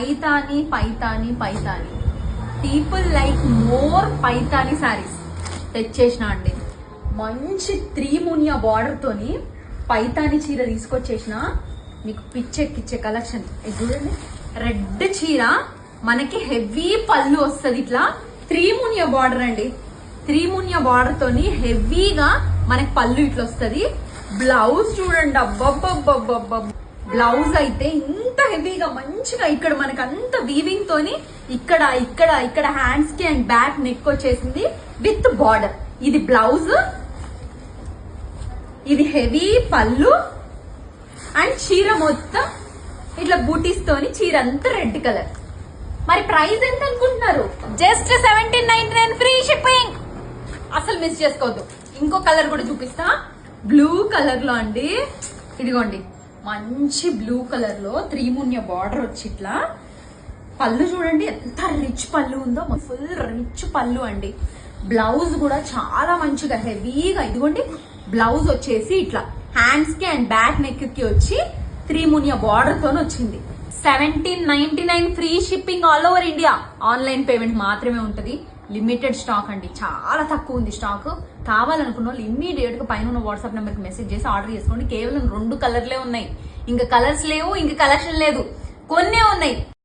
Paithani Paithani Paithani people like more Paithani saris తెచ్చేసిన అండి. మంచి 3 మునియా బార్డర్ తోని పైతాని చీర తీసుకొచ్చేసిన. మీకు పిచ్చెక్కిచ్చే కలెక్షన్ ఇది చూడండి. రెడ్ చీర మనకి హెవీ పళ్ళు వస్తుంది. ఇట్లా 3 మునియా బార్డర్ అండి. 3 మునియా బార్డర్ తోని హెవీగా మనకి పళ్ళు ఇట్లా వస్తుంది. బ్లౌజ్ చూడండి, అబ్బబ్బబ్బబ్బబ్బ బ్లౌజ్ అయితే ఇంత హెవీగా మంచిగా ఇక్కడ మనకి అంత వీవింగ్ తోని ఇక్కడ ఇక్కడ ఇక్కడ హ్యాండ్స్ కి అండ్ బ్యాక్ నెక్ వచ్చేసింది విత్ బార్డర్. ఇది బ్లౌజ్, ఇది హెవీ పళ్ళు అండ్ చీర మొత్తం ఇట్లా బూటీస్ తోని చీర అంతా రెడ్ కలర్. మరి ప్రైస్ ఎంత అనుకుంటున్నారు? Just 1799 free shipping. అసలు మిస్ చేసుకోవద్దు. ఇంకో కలర్ కూడా చూపిస్తా. బ్లూ కలర్ లో అండి, ఇదిగోండి మంచి బ్లూ కలర్ లో 3 మునియా బార్డర్ వచ్చి ఇట్లా పళ్ళు చూడండి ఎంత రిచ్ పళ్ళు ఉందో. ఫుల్ రిచ్ పళ్ళు అండి. బ్లౌజ్ కూడా చాలా మంచిగా హెవీగా ఇదిగోండి. బ్లౌజ్ వచ్చేసి ఇట్లా హ్యాండ్స్ కి అండ్ బ్యాక్ నెక్ కి వచ్చి 3 మునియా బార్డర్ తో వచ్చింది. 1799 free shipping all over India. Online payment మాత్రమే ఉంటది. లిమిటెడ్ స్టాక్ అండి, చాలా తక్కువ ఉంది స్టాక్. కావాలనుకున్న వాళ్ళు ఇమ్మీడియట్ గా పైన వాట్సాప్ నెంబర్ కి మెసేజ్ చేసి ఆర్డర్ చేసుకోండి. కేవలం 2 కలర్లే ఉన్నాయి, ఇంకా కలర్స్ లేవు, ఇంకా కలెక్షన్ లేదు, కొన్నే ఉన్నాయి.